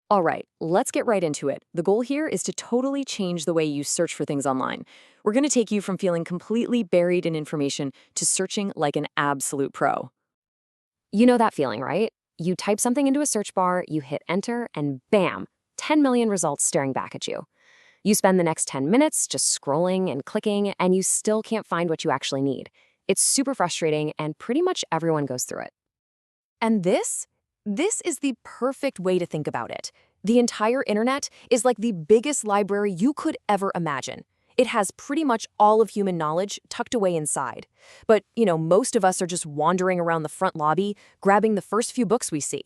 All right, let's get right into it. The goal here is to totally change the way you search for things online. We're going to take you from feeling completely buried in information to searching like an absolute pro. You know that feeling, right? You type something into a search bar, you hit enter, and bam, 10 million results staring back at you. You spend the next 10 minutes just scrolling and clicking, and you still can't find what you actually need. It's super frustrating, and pretty much everyone goes through it. And this is the perfect way to think about it. The entire internet is like the biggest library you could ever imagine. It has pretty much all of human knowledge tucked away inside. But, most of us are just wandering around the front lobby, grabbing the first few books we see.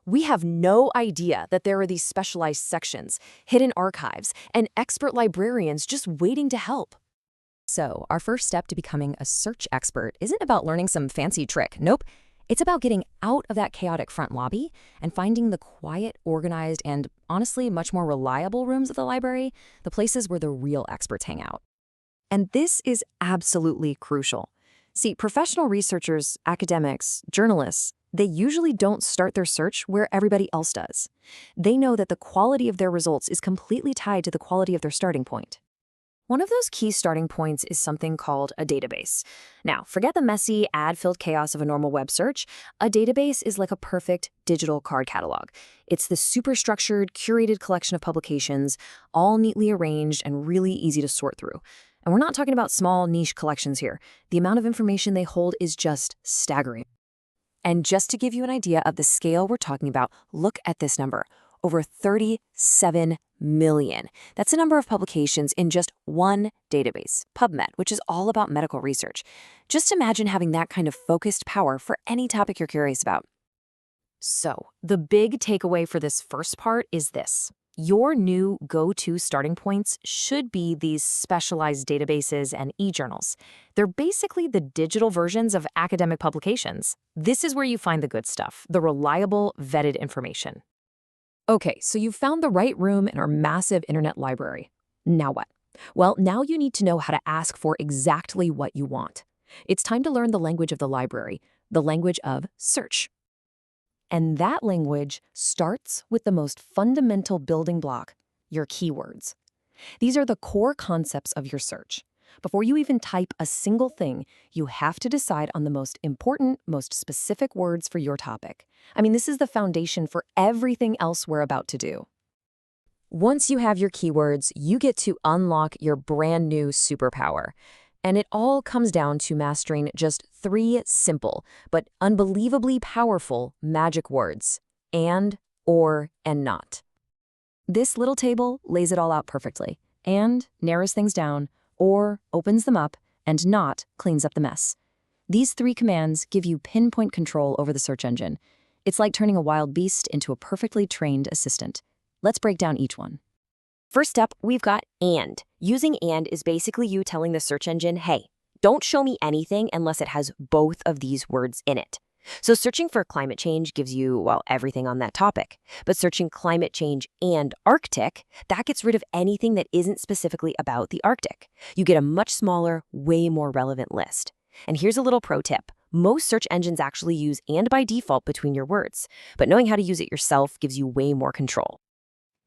We have no idea that there are these specialized sections, hidden archives, and expert librarians just waiting to help. So, our first step to becoming a search expert isn't about learning some fancy trick. Nope. It's about getting out of that chaotic front lobby and finding the quiet, organized, and honestly much more reliable rooms of the library, the places where the real experts hang out. And this is absolutely crucial. See, professional researchers, academics, journalists, they usually don't start their search where everybody else does. They know that the quality of their results is completely tied to the quality of their starting point. One of those key starting points is something called a database. Now, forget the messy, ad-filled chaos of a normal web search. A database is like a perfect digital card catalog. It's the super-structured, curated collection of publications, all neatly arranged and really easy to sort through. And we're not talking about small, niche collections here. The amount of information they hold is just staggering. And just to give you an idea of the scale we're talking about, look at this number. Over 37 million. That's the number of publications in just one database, PubMed, which is all about medical research. Just imagine having that kind of focused power for any topic you're curious about. So, the big takeaway for this first part is this. Your new go-to starting points should be these specialized databases and e-journals. They're basically the digital versions of academic publications. This is where you find the good stuff, the reliable, vetted information. Okay, so you've found the right room in our massive internet library. Now what? Well, now you need to know how to ask for exactly what you want. It's time to learn the language of the library, the language of search. And that language starts with the most fundamental building block, your keywords. These are the core concepts of your search. Before you even type a single thing, you have to decide on the most important, most specific words for your topic. I mean, this is the foundation for everything else we're about to do. Once you have your keywords, you get to unlock your brand new superpower. And it all comes down to mastering just 3 simple, but unbelievably powerful magic words: and, or, and not. This little table lays it all out perfectly. And narrows things down, or opens them up, and not cleans up the mess. These 3 commands give you pinpoint control over the search engine. It's like turning a wild beast into a perfectly trained assistant. Let's break down each one. First up, we've got and. Using and is basically you telling the search engine, hey, don't show me anything unless it has both of these words in it. So searching for climate change gives you, well, everything on that topic. But searching climate change and Arctic, that gets rid of anything that isn't specifically about the Arctic. You get a much smaller, way more relevant list. And here's a little pro tip. Most search engines actually use and by default between your words, but knowing how to use it yourself gives you way more control.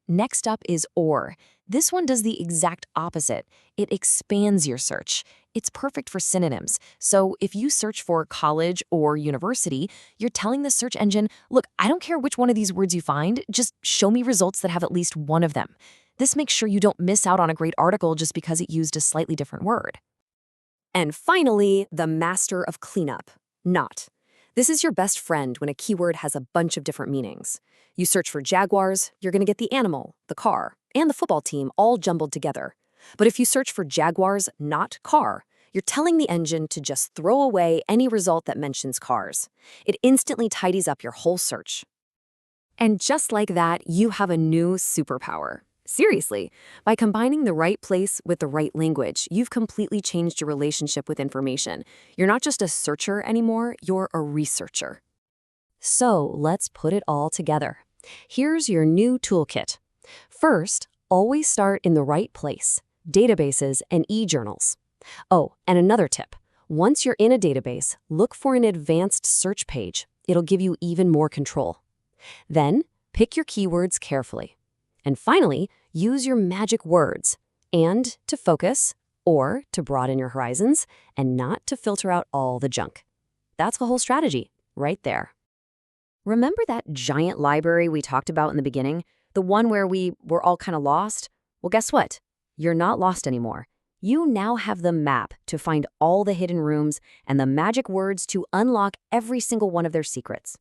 Next up is or. This one does the exact opposite. It expands your search. It's perfect for synonyms. So if you search for college or university, you're telling the search engine, look, I don't care which one of these words you find, just show me results that have at least one of them. This makes sure you don't miss out on a great article just because it used a slightly different word. And finally, the master of cleanup, not. This is your best friend when a keyword has a bunch of different meanings. You search for jaguars, you're going to get the animal, the car, and the football team all jumbled together. But if you search for jaguars, not car, you're telling the engine to just throw away any result that mentions cars. It instantly tidies up your whole search. And just like that, you have a new superpower. Seriously, by combining the right place with the right language, you've completely changed your relationship with information. You're not just a searcher anymore, you're a researcher. So let's put it all together. Here's your new toolkit. First, always start in the right place, databases and e-journals. Oh, and another tip. Once you're in a database, look for an advanced search page. It'll give you even more control. Then, Pick your keywords carefully. And finally, use your magic words, and to focus, or to broaden your horizons, and not to filter out all the junk. That's the whole strategy, right there. Remember that giant library we talked about in the beginning? The one where we were all kind of lost? Well, guess what? You're not lost anymore. You now have the map to find all the hidden rooms and the magic words to unlock every single one of their secrets.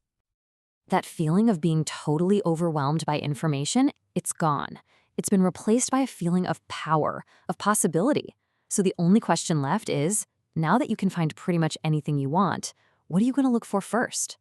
That feeling of being totally overwhelmed by information, it's gone. It's been replaced by a feeling of power, of possibility. So the only question left is, now that you can find pretty much anything you want, what are you going to look for first?